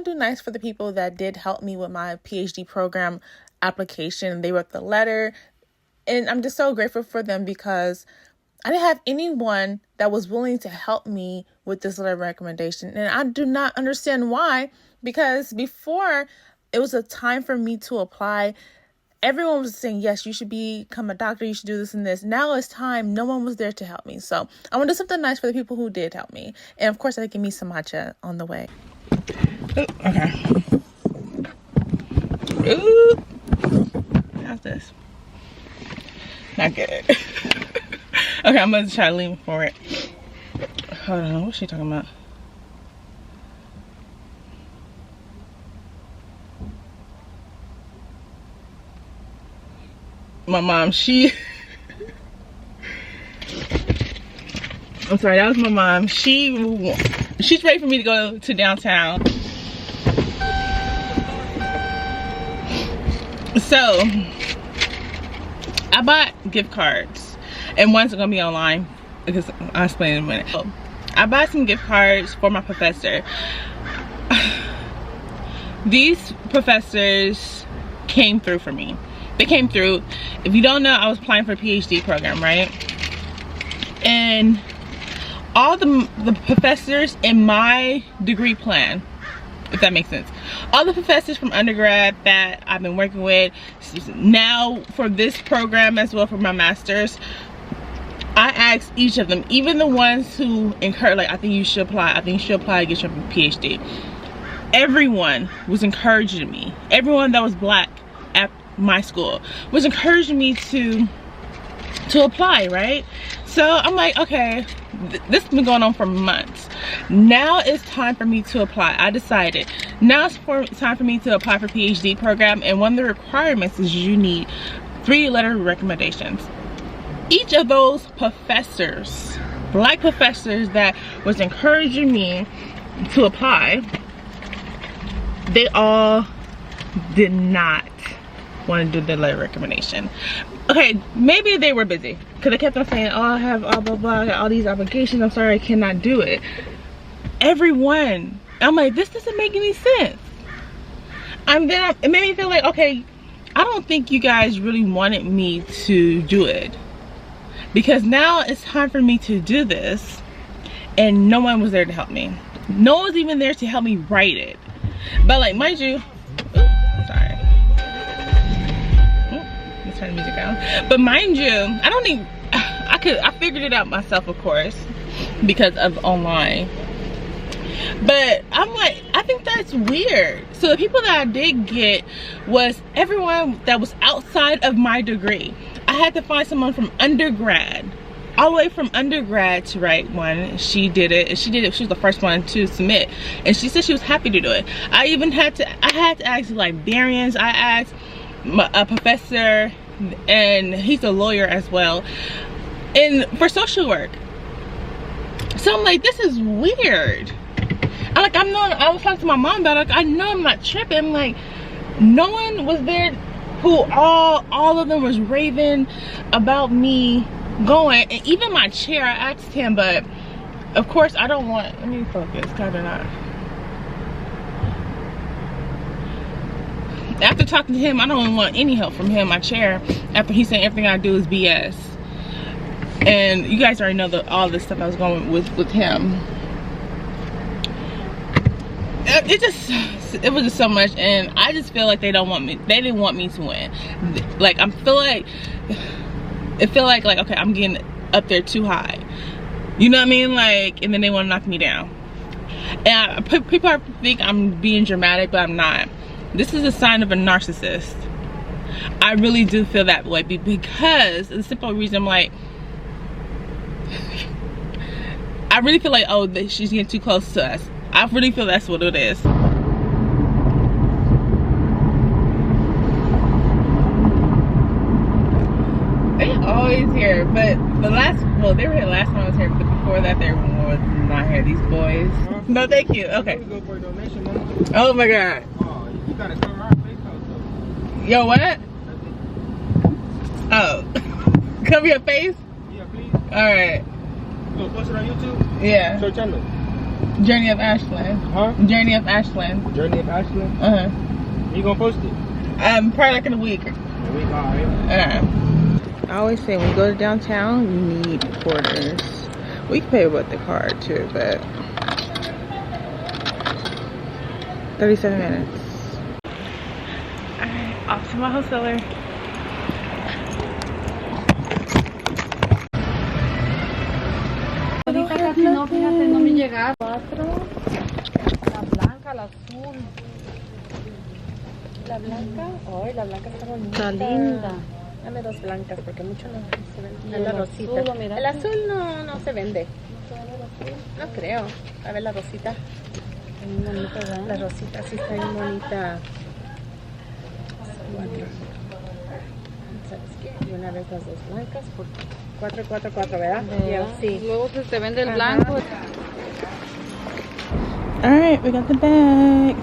want to do nice for the people that did help me with my PhD program application. They wrote the letter, and I'm just so grateful for them because I didn't have anyone that was willing to help me with this letter of recommendation. And I do not understand why, because before it was a time for me to apply, everyone was saying, yes, you should become a doctor, you should do this and this. Now it's time. No one was there to help me. So I want to do something nice for the people who did help me. And of course, I give me some matcha on the way. Ooh, okay. Ooh. How's this? Not good. Okay, I'm going to try to lean forward. Hold on, what's she talking about? My mom, I'm sorry, that was my mom. She's ready for me to go to downtown. So, I bought gift cards. And one's gonna be online because I'll explain in a minute. So, I bought some gift cards for my professor. These professors came through for me. They came through. If you don't know, I was applying for a PhD program, right? And all the professors in my degree plan, if that makes sense, all the professors from undergrad that I've been working with now for this program as well for my master's, I asked each of them, even the ones who encouraged, like, I think you should apply to get your PhD. Everyone was encouraging me. Everyone that was black at my school was encouraging me to apply, right? So I'm like, okay, this has been going on for months. Now it's time for me to apply. I decided now it's time for me to apply for PhD program, and one of the requirements is you need 3 letter recommendations. Each of those professors, black professors that was encouraging me to apply, they all did not want to do the letter recommendation. Okay, maybe they were busy because they kept on saying, oh, I have blah blah blah, I got all these applications, I'm sorry I cannot do it. Everyone, I'm like, this doesn't make any sense. It made me feel like, okay, I don't think you guys really wanted me to do it, because now it's time for me to do this and no one was there to help me. No one was even there to help me write it. But like, mind you, sorry, let's turn the music down. But mind you, I figured it out myself, of course, because of online. But I'm like, I think that's weird. So the people that I did get was everyone that was outside of my degree. I had to find someone from undergrad, all the way from undergrad to write one. She did it. She was the first one to submit, and she said she was happy to do it. I had to ask librarians. I asked a professor, and he's a lawyer as well, and for social work. So I'm like, this is weird. I was talking to my mom about it. Like, I know I'm not tripping. I'm like, no one was there who all of them was raving about me going. And even my chair, I asked him, but of course I don't want, let me focus, kind of not. After talking to him, I don't want any help from him, my chair, after he said everything I do is BS. And you guys already know all the stuff I was going with him. It was just so much, and I just feel like they didn't want me to win. Like, it feel like okay, I'm getting up there too high, you know what I mean? Like, and then they want to knock me down. And people think I'm being dramatic, but I'm not. This is a sign of a narcissist. I really do feel that way, because the simple reason, I'm like, I really feel like, oh, she's getting too close to us. I really feel that's what it is. They always here, but they were here last time I was here, but before that they were not here. These boys. No, thank you. Okay. Oh my God. Oh, you gotta cover our face out. Yo, what? Oh, cover your face? Yeah, please. All right. You gonna post it on YouTube? Yeah. Show channel. Journey of Ashland. Huh? Journey of Ashland. Journey of Ashland? Uh-huh. You gonna post it? Probably like in a week. A week, alright. I always say when you go to downtown, you need quarters. We can pay with the card too, but 37 minutes. Alright, off to my wholesaler. Ahorita casi no, fíjate, no me llega. 4. La blanca, la azul. La blanca, ay, la blanca está bonita. Está linda. Dame 2 blancas porque mucho no se vende. Es la rosita. Azul, el azul no se vende. No creo. A ver la rosita. Muy bonita, ¿verdad? La rosita sí está bien bonita. 4. ¿Sabes qué? Y una vez las 2 blancas por 4, 4, 4, ¿verdad? Sí. Luego se vende el blanco. Alright, we got the bag.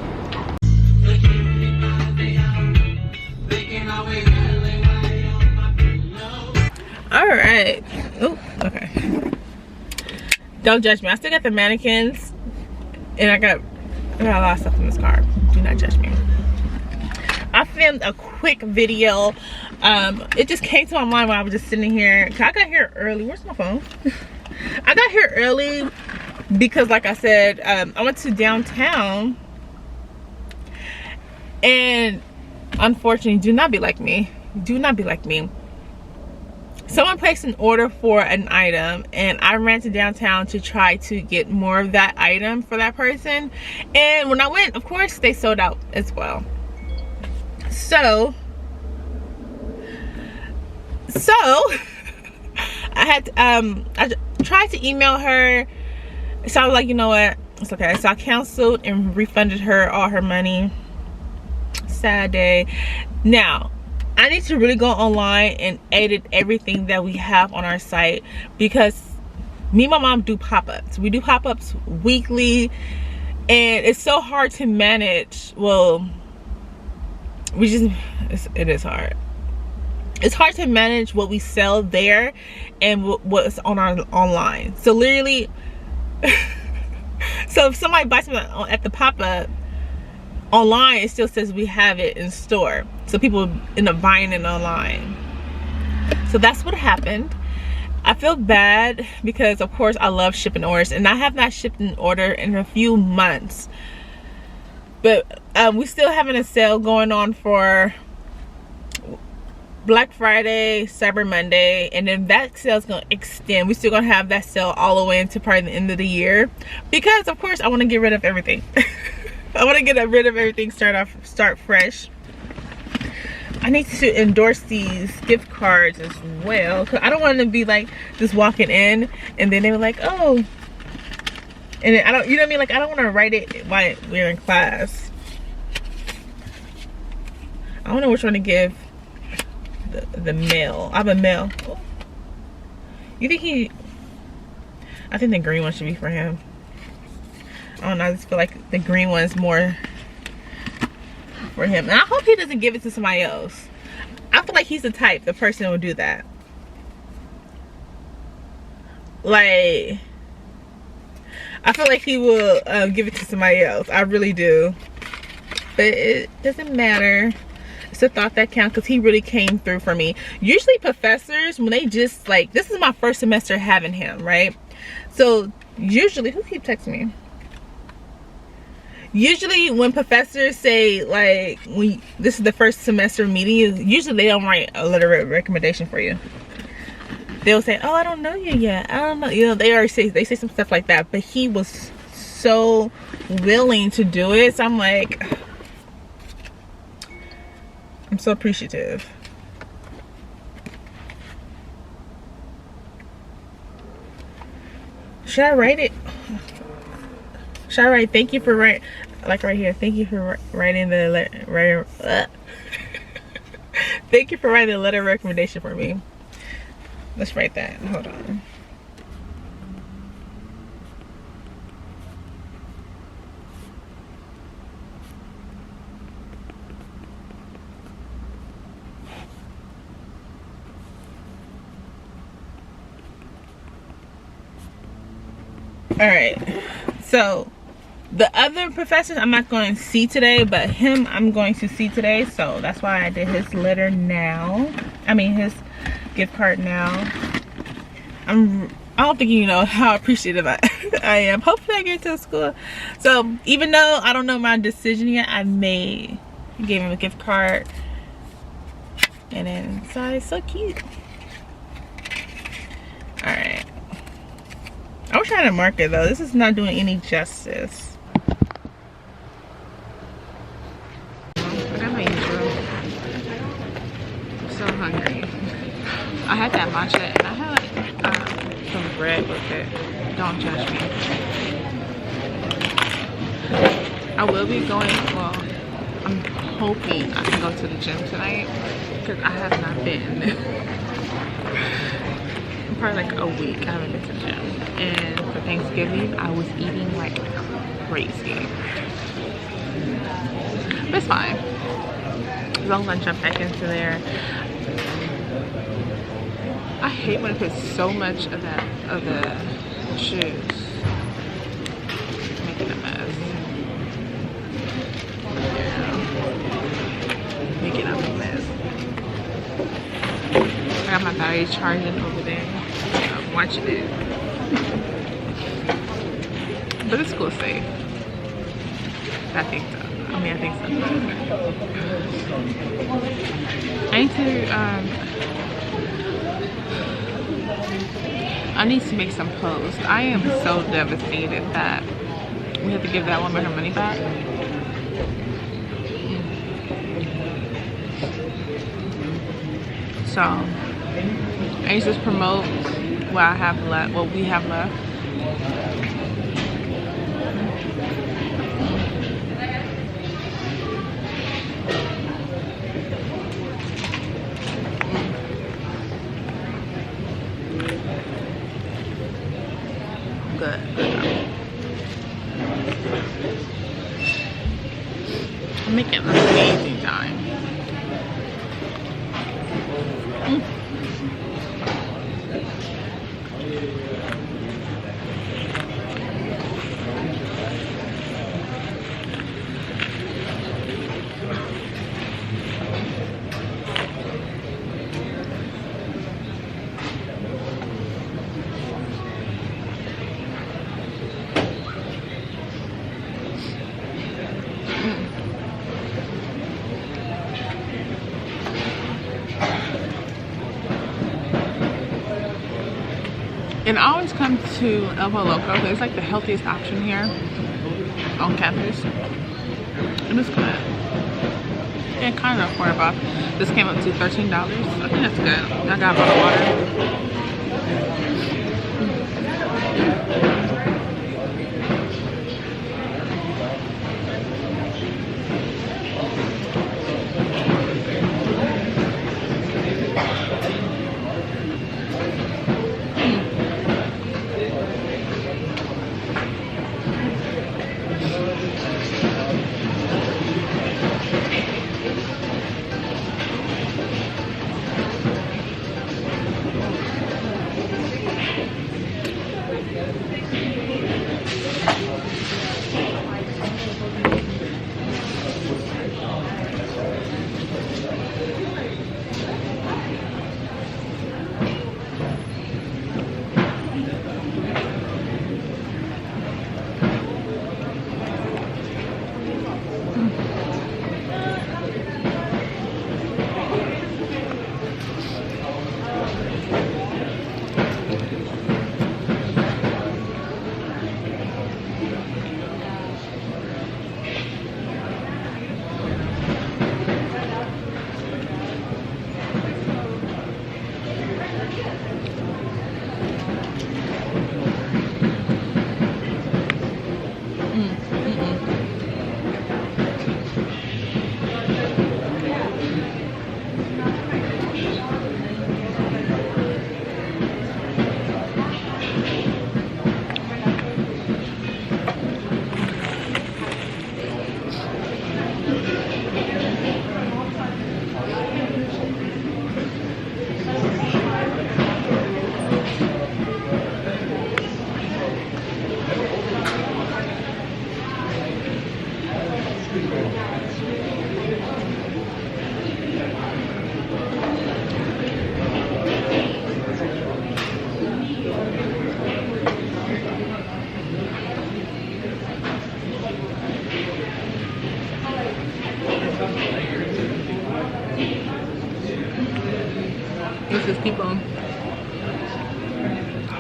Alright. Oh, okay. Don't judge me. I still got the mannequins. And I got a lot of stuff in this car. Do not judge me. I filmed a quick video. It just came to my mind while I was just sitting here. I got here early. Where's my phone? I got here early because, like I said, I went to downtown. And unfortunately, do not be like me. Do not be like me. Someone placed an order for an item and I ran to downtown to try to get more of that item for that person. And when I went, of course, they sold out as well. So I had I tried to email her. So I was like, you know what, it's okay. So I canceled and refunded her all her money. Sad day. Now I need to really go online and edit everything that we have on our site, because me and my mom do pop-ups. We do pop-ups weekly and it's so hard to manage. Well, it is hard. It's hard to manage what we sell there and what's on our online. So literally so if somebody buys something at the pop-up online, it still says we have it in store, so people end up buying it online. So that's what happened. I feel bad because of course I love shipping orders and I have not shipped an order in a few months, but we still having a sale going on for Black Friday, Cyber Monday, and then that sale is going to extend. We're still going to have that sale all the way into probably the end of the year, because of course I want to get rid of everything. I want to get rid of everything, start fresh. I need to endorse these gift cards as well, because I don't want to be like just walking in and then they were like, oh, and then I don't, you know what I mean, like I don't want to write it while we're in class. I don't know which one to give the male. I have a male. Oh. You think I think the green one should be for him. I don't know, I just feel like the green one's more for him. And I hope he doesn't give it to somebody else. I feel like he's the type, the person who would do that. Like, I feel like he will give it to somebody else. I really do. But it doesn't matter. It's the thought that counts, because he really came through for me. Usually professors, when they just like, this is my first semester having him, right? So usually, who keeps texting me? Usually when professors say like, this is the first semester meeting, usually they don't write a letter of recommendation for you. They'll say, oh, I don't know you yet, I don't know, you know, they say some stuff like that. But he was so willing to do it, so I'm like, I'm so appreciative. Should I write it? Should I write thank you for writing, like right here, thank you for writing the letter, thank you for writing the letter of recommendation for me. Let's write that. Hold on. All right, So the other professors I'm not going to see today, but him I'm going to see today. So that's why I did his letter now. I mean his gift card now. I don't think you know how appreciative I am. Hopefully I get to school. So even though I don't know my decision yet, I gave him a gift card. And then inside it's so cute. Alright. I was trying to mark it though. This is not doing any justice. I got my usual. I'm so hungry. I had that matcha and I had like some bread with it. Don't judge me. I will be going, well, I'm hoping I can go to the gym tonight because I have not been. Probably like a week I haven't been to the gym. And for Thanksgiving I was eating like crazy. But it's fine. As long as I jump back into there. I hate when it puts so much of the shoes. Making a mess. Yeah. Making a mess. I got my battery charging over there. I'm watching it. But it's cool, safe. I think so. I mean, I think so. I need to make some posts. I am so devastated that we have to give that woman her money back. So I need to just promote what I have left, what we have left. Good. I'm making an amazing time. And I always come to El Loco because it's like the healthiest option here on campus. And it's good. And kind of affordable. This came up to $13. I think that's good. I got a bottle of water.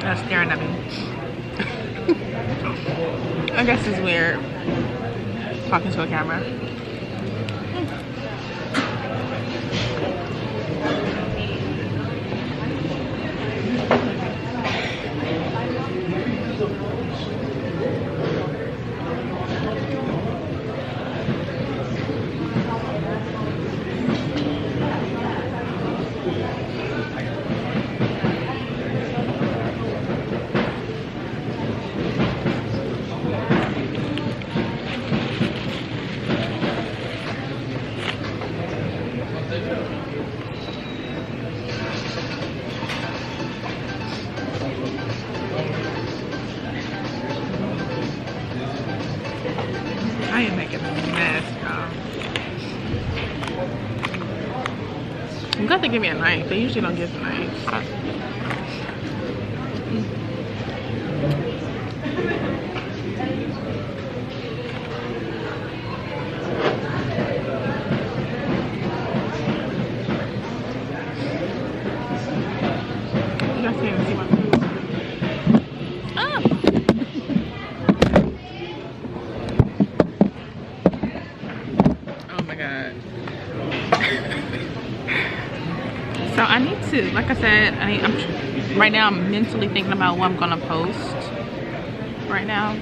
That's staring at me. I guess it's weird talking to a camera. I am making a mess, y'all. You got to give me a knife. They usually don't give a knife. You guys can't even see my food. Ah! Oh my god. So I need to, like I said, I'm right now I'm mentally thinking about what I'm gonna post right now.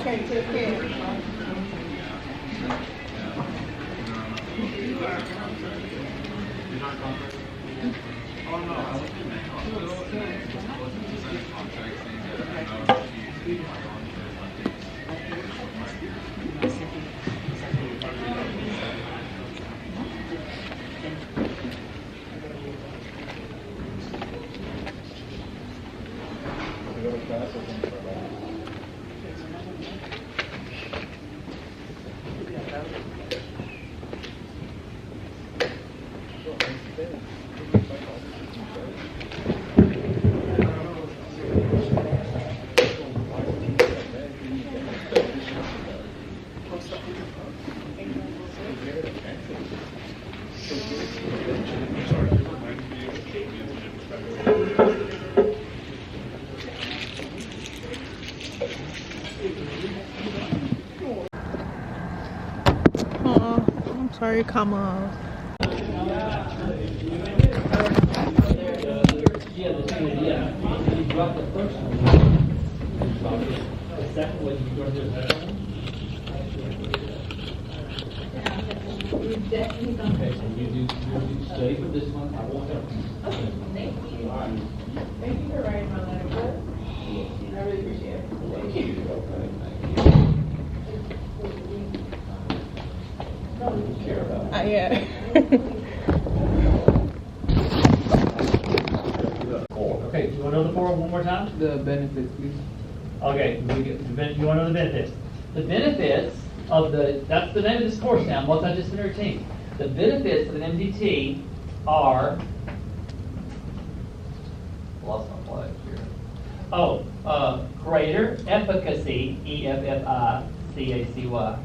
Okay, take care. Oh, I'm sorry, comma. Okay, so you stay for this one, I will help you. Okay, thank you. Thank you for writing my letter. I really appreciate it. Thank you. Yeah. Okay, you want to know the 4 one more time? The benefits, please. Okay, you want to know the benefits? The benefits of that's the name of this course now, multidisciplinary team. The benefits of an MDT are, lost my place here. Greater efficacy, EFFICACY,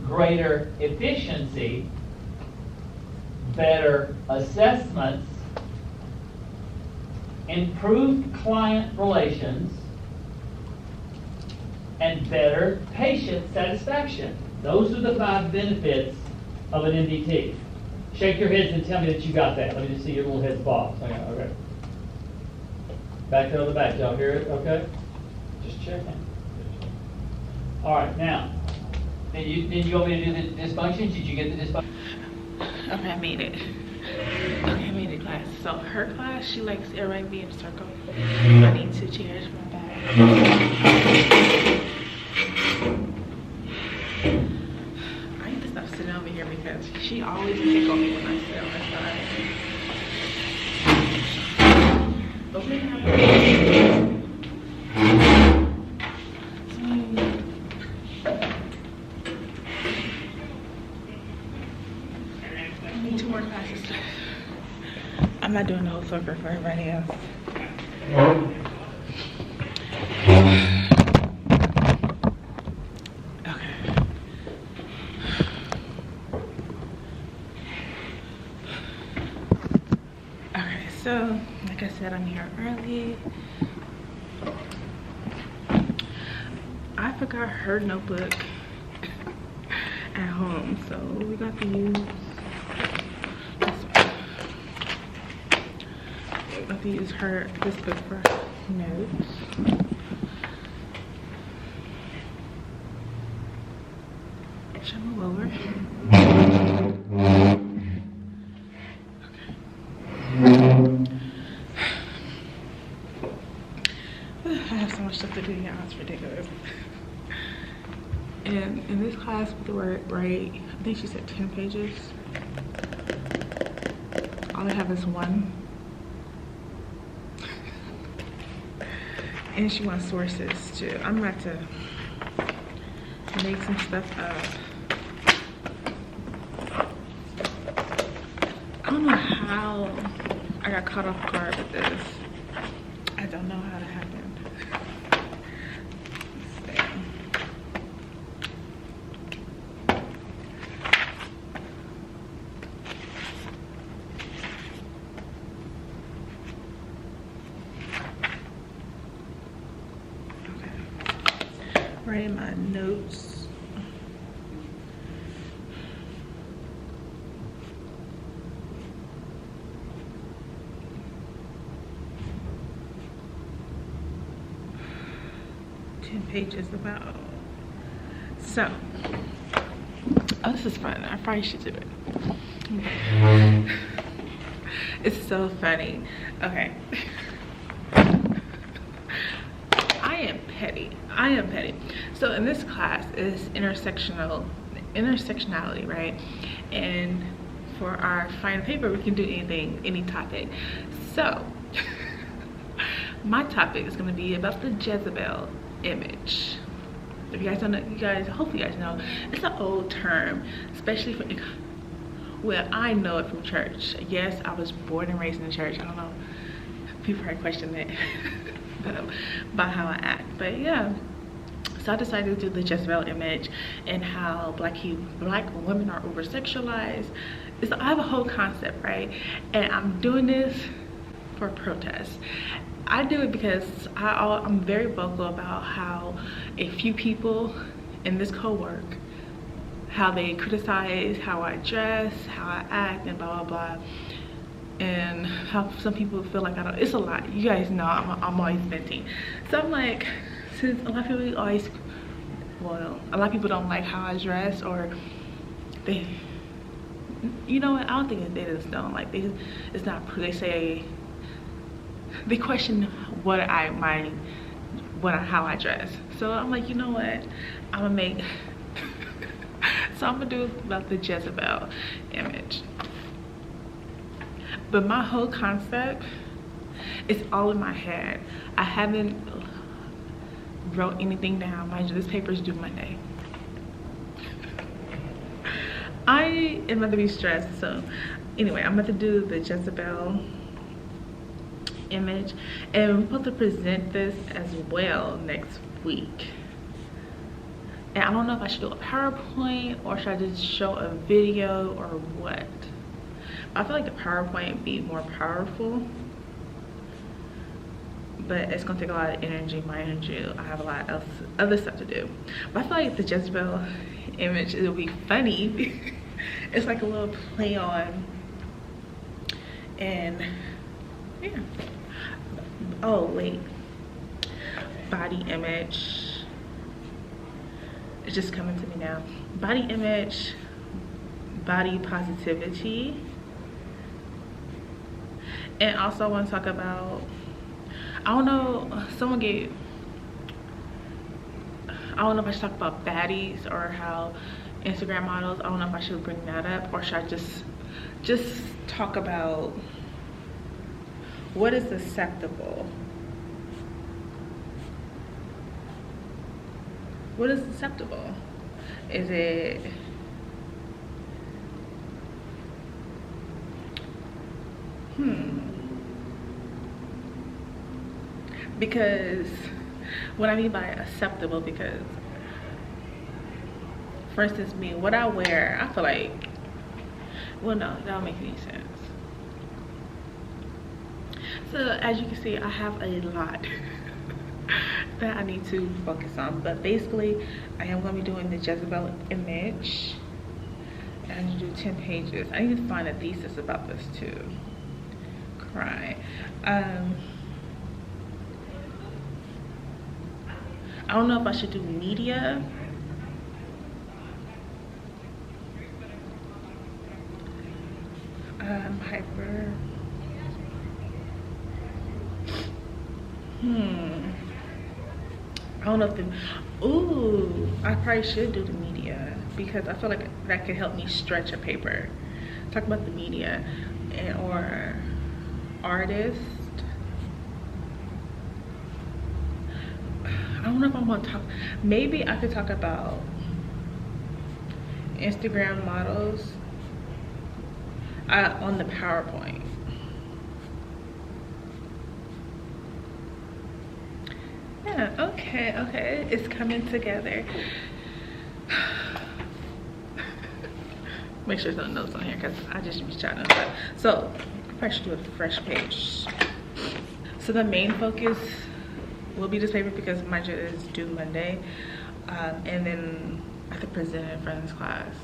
greater efficiency, better assessments, improved client relations, and better patient satisfaction. Those are the 5 benefits of an MDT. Shake your heads and tell me that you got that. Let me just see your little heads bob. Okay. Back there on the back. Y'all hear it? Okay. Just checking. All right. Now, then you want me to do the dysfunctions? Did you get the dysfunction? Okay, I made it. Okay, I made it, class. So her class, she likes everybody to be in a circle. I need 2 chairs for my bag. I need to stop sitting over here because she always pick on me when I sit on her side. Okay. I need 2 more classes. I'm not doing the whole circle for everybody else. So, like I said, I'm here early. I forgot her notebook at home, so we got to use this one. We got to use this book for notes. Should I move over? I have so much stuff to do, y'all. It's ridiculous. And in this class, with the word right, I think she said 10 pages. All I have is 1. And she wants sources too. I'm about to make some stuff up. I don't know how I got caught off guard with this. I don't know how that happened. Writing my notes. Pages about. So, oh, this is fun. I probably should do it. It's so funny. Okay. I am petty. So in this class is intersectionality, right? And for our final paper, we can do anything, any topic. So my topic is going to be about the Jezebel image. If you guys don't know, hopefully you guys know, it's an old term, especially for, well, I know it from church. Yes, I was born and raised in the church. I don't know, people probably question that about how I act, but yeah. So I decided to do the Jezebel image and how black women are over sexualized. I have a whole concept, right? And I'm doing this for protest. I do it because I'm very vocal about how a few people in this co-work, how they criticize how I dress, how I act, and blah, blah, blah. And how some people feel like I don't, it's a lot. You guys know I'm always venting. So I'm like, since a lot of people don't like how I dress, or they you know what, I don't think they just don't like, it's not, they say, they question how I dress. So I'm like, you know what, I'm gonna make so I'm gonna do about the Jezebel image. But my whole concept is all in my head. I haven't wrote anything down. Mind you, this paper is due Monday. I am about to be stressed. So anyway, I'm about to do the Jezebel image, and we're supposed to present this as well next week. And I don't know if I should do a PowerPoint or should I just show a video or what. I feel like the PowerPoint would be more powerful, but it's gonna take a lot of energy, my energy. I have a lot of other stuff to do. But I feel like the Jezebel image, it'll be funny. It's like a little play on, and yeah. Oh wait, body image. It's just coming to me now. Body image, body positivity. And also I want to talk about, I don't know, I don't know if I should talk about baddies or how Instagram models, I don't know if I should bring that up, or should I just talk about what is acceptable. What is acceptable? Is it because what I mean by acceptable, because for instance, me, what I wear, I feel like, well, no, that don't make any sense. So as you can see, I have a lot that I need to focus on, but basically I am going to be doing the Jezebel image. I need to do 10 pages. I need to find a thesis about this too. Cry. I don't know if I should do media. Hyper. I don't know if I probably should do the media, because I feel like that could help me stretch a paper. Talk about the media or artist. I don't know if I want to talk, maybe I could talk about Instagram models on the PowerPoint. Yeah, okay, it's coming together. Make sure there's no notes on here because I just be chatting. So I probably should do a fresh page. So the main focus will be this paper because my job is due Monday, and then I have to present it in front of this class.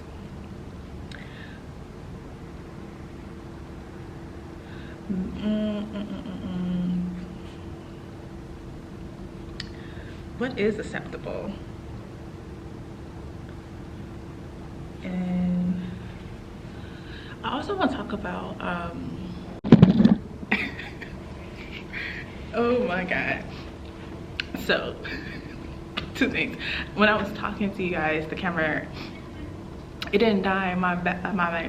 What is acceptable? And I also want to talk about oh my god, so 2 things. When I was talking to you guys, the camera, it didn't die. My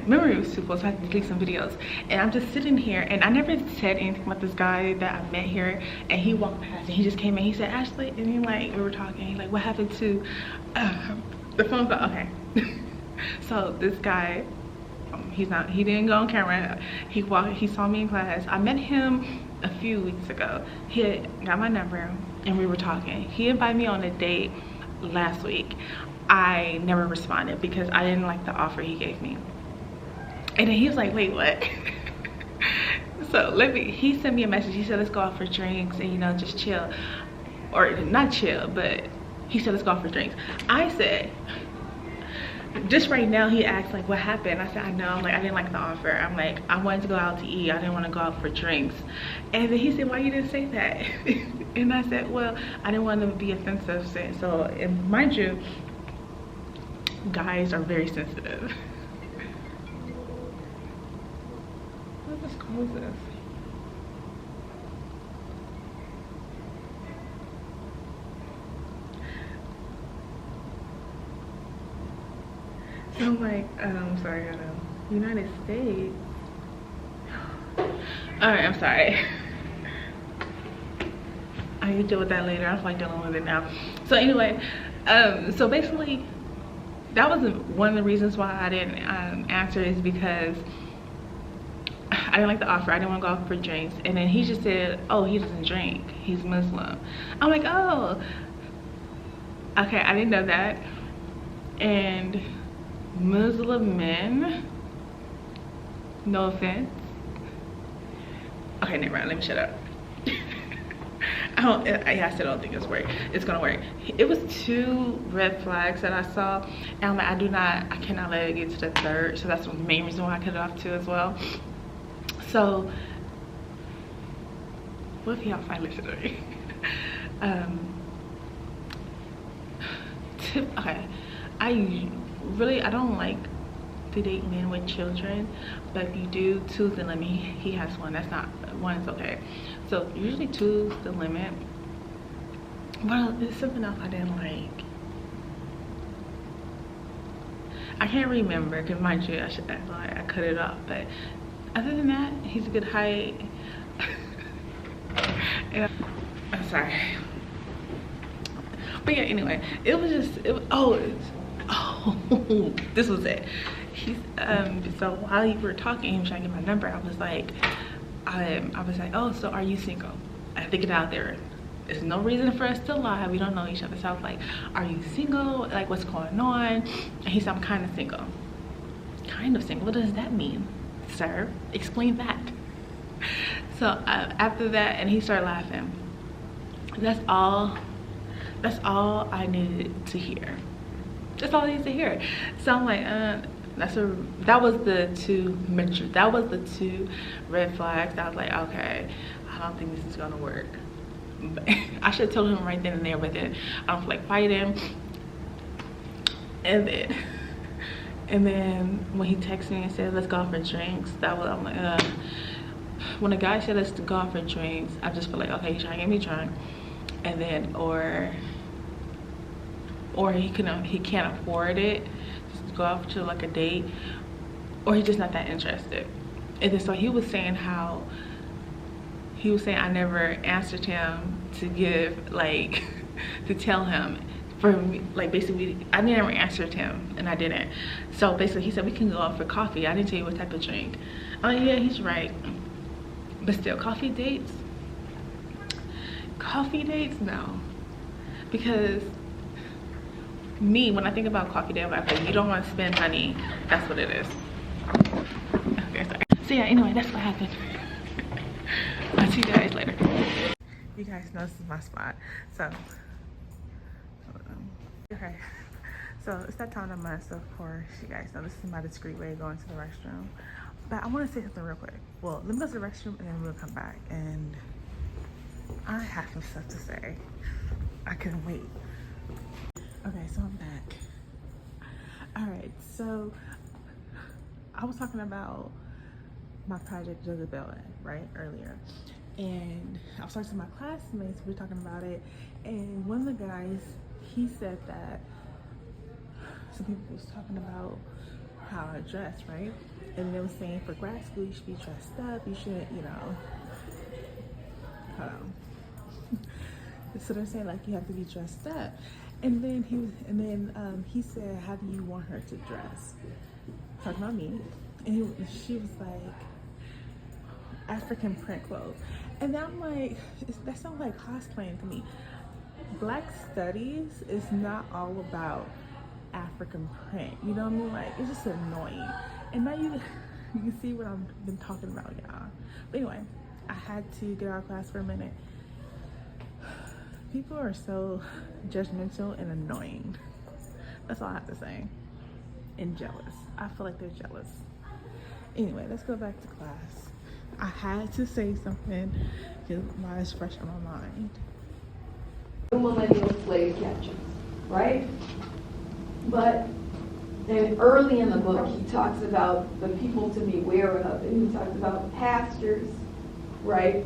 memory was too full, so I had to delete some videos. And I'm just sitting here, and I never said anything about this guy that I met here. And he walked past, and he just came in. He said, "Ashley," and he like, we were talking. He like, "What happened to the phone call?" Okay. So this guy, he didn't go on camera. He saw me in class. I met him a few weeks ago. He had got my number, and we were talking. He invited me on a date last week. I never responded because I didn't like the offer he gave me. And then he was like, "Wait, what?" So he sent me a message. He said, "Let's go out for drinks and, you know, just chill." Or not chill, but he said, "Let's go out for drinks." I said, just right now, he asked like, "What happened?" I said, "I know." I'm like, "I didn't like the offer." I'm like, "I wanted to go out to eat. I didn't want to go out for drinks." And then he said, "Why you didn't say that?" And I said, "Well, I didn't want to be offensive." So, and mind you, guys are very sensitive. Let's close this. So I'm like, sorry, United States. Alright, I'm sorry. I can deal with that later. I don't feel like dealing with it now. So anyway, so basically, that was one of the reasons why I didn't answer, is because I didn't like the offer. I didn't want to go out for drinks. And then he just said, oh, he doesn't drink. He's Muslim. I'm like, oh. Okay, I didn't know that. And Muslim men, no offense. Okay, never mind. Let me shut up. I still don't think it's gonna work. It was 2 red flags that I saw, and I'm like, I cannot let it get to the 3rd. So that's the main reason why I cut it off too as well. So what if y'all finally listen to me? Okay, I don't like to date men with children, but if you do, 2's the limit. He has 1. That's not 1 is okay. So usually 2's the limit. Well, there's something else I didn't like. I can't remember, because mind you, I cut it off. But other than that, he's a good height. And I'm sorry. But yeah, anyway, this was it. So while you were talking, he was trying to get my number. I was like, oh, so are you single? I think it out there. There's no reason for us to lie. We don't know each other. So I was like, are you single? Like, what's going on? And he said, I'm kind of single. Kind of single? What does that mean, sir? Explain that. So after that, and he started laughing. That's all I needed to hear. That's all I needed to hear. So I'm like, that was the 2 red flags. I was like, okay, I don't think this is gonna work. But I should have told him right then and there, but then I don't feel like fighting. And then when he texted me and said, let's go out for drinks, I'm like, when a guy said let's go out for drinks, I just feel like, okay, he's trying to get me drunk. And then or he can't afford it, just to go out to like a date, or he's just not that interested. And then so he was saying I never answered him to give, like, to tell him, for me, like, basically I never answered him, and I didn't. So basically he said we can go out for coffee. I didn't tell you what type of drink. Oh yeah, he's right. But still, coffee dates, no. Because me, when I think about coffee date, I'm like, you don't want to spend money. That's what it is. Okay, sorry. So yeah, anyway, that's what happened. I'll see you guys later. You guys know this is my spot. So okay, so it's that time of month, so of course you guys know this is my discreet way of going to the restroom. But I want to say something real quick. Well, let me go to the restroom and then we'll come back, and I have some stuff to say. I couldn't wait. Okay, so I'm back. All right, so I was talking about my project Jezebel, right, earlier, and I was talking to my classmates. We were talking about it, and one of the guys, he said that some people was talking about how I dress, right? And they were saying for grad school you should be dressed up, you shouldn't, you know, hold on. So they're saying like you have to be dressed up. And then he said, how do you want her to dress? Talking about me. And she was like, African print clothes. And I'm like, that sounds like cosplaying to me. Black studies is not all about African print. You know what I mean? Like, it's just annoying. And now you can see what I've been talking about, y'all. But anyway, I had to get out of class for a minute. People are so judgmental and annoying. That's all I have to say. And jealous. I feel like they're jealous. Anyway, let's go back to class. I had to say something because why it's fresh on my mind. Millennial slave catchers, right? But And early in the book, he talks about the people to be aware of, and he talks about pastors, right?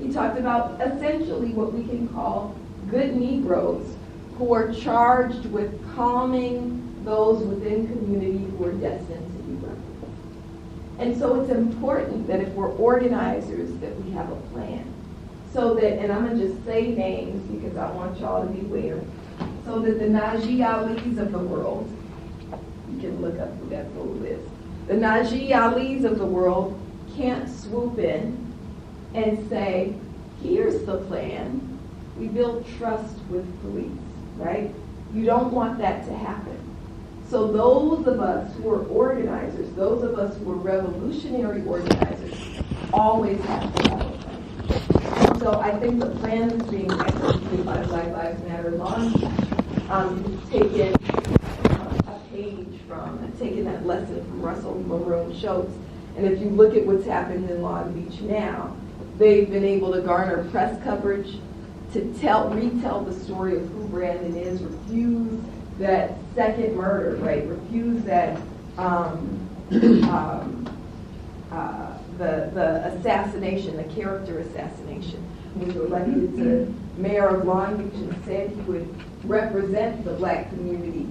He talked about essentially what we can call good Negroes who are charged with calming those within community who are destined to be rebels. And so it's important that if we're organizers that we have a plan. So that, and I'm going to just say names because I want y'all to be aware, so that the Najee Alis of the world, you can look up who that fool is, the Najee Alis of the world can't swoop in and say, here's the plan. We build trust with police, right? You don't want that to happen. So those of us who are organizers, those of us who are revolutionary organizers, always have to have a plan. So I think the plan that's being executed by Black Lives Matter Long Beach taken a page from, taken that lesson from Russell Maroon Schultz. And if you look at what's happened in Long Beach now, they've been able to garner press coverage to retell the story of who Brandon is, refuse that second murder, right? Refuse that the assassination, the character assassination, was elected to mayor of Long Beach and said he would represent the black community.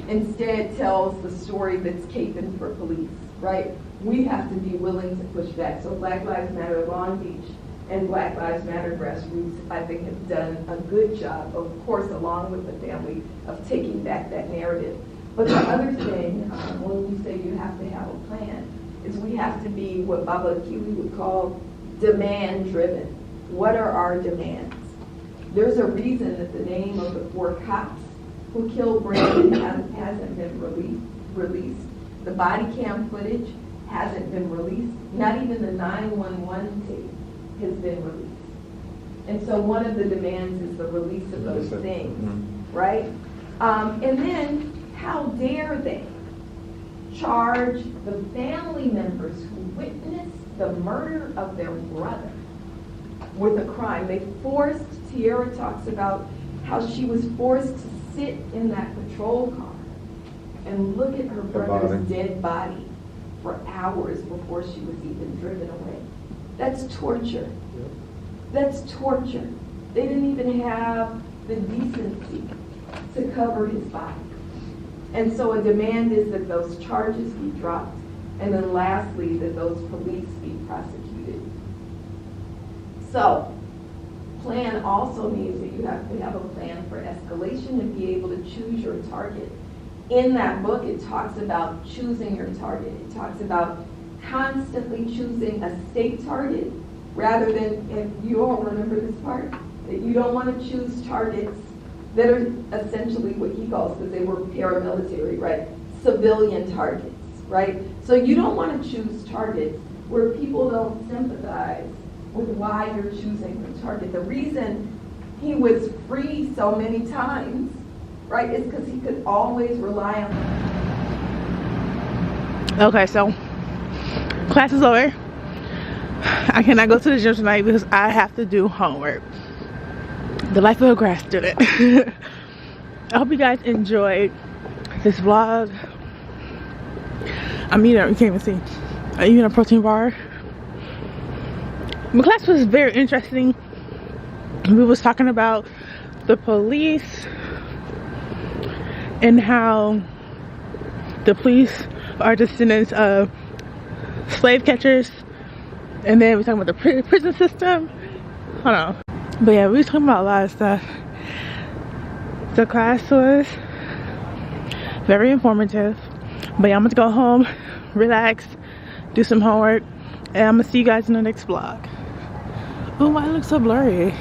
Instead tells the story that's caping for police, right? We have to be willing to push back. So Black Lives Matter Long Beach and Black Lives Matter Grassroots, I think, have done a good job, of course, along with the family, of taking back that narrative. But the other thing, when we say you have to have a plan, is we have to be what Baba Kiwi would call demand-driven. What are our demands? There's a reason that the name of the 4 cops who killed Brandon hasn't been released. The body cam footage hasn't been released. Not even the 911 tape has been released. And so one of the demands is the release of those things, right? And then, how dare they charge the family members who witnessed the murder of their brother with a crime? They forced, Tierra talks about how she was forced to sit in that patrol car and look at her brother's dead body for hours before she was even driven away. That's torture. That's torture. They didn't even have the decency to cover his body. And so a demand is that those charges be dropped, and then lastly, that those police be prosecuted. So, plan also means that you have to have a plan for escalation and be able to choose your target. In that book, it talks about choosing your target. It talks about constantly choosing a state target rather than, if you all remember this part, that you don't want to choose targets that are essentially what he calls, because they were paramilitary, right? Civilian targets, right? So you don't want to choose targets where people don't sympathize with why you're choosing the target. The reason he was free so many times, right, is because he could always rely on them. Okay, so class is over. I cannot go to the gym tonight because I have to do homework. The life of a grad student. I hope you guys enjoyed this vlog. I'm eating, you can't even see. I'm eating a protein bar. My class was very interesting. We was talking about the police and how the police are descendants of slave catchers, and then we're talking about the prison system. Hold on. But yeah, we were talking about a lot of stuff. The class was very informative. But yeah, I'm gonna go home, relax, do some homework, and I'm gonna see you guys in the next vlog. Oh, why it looks so blurry?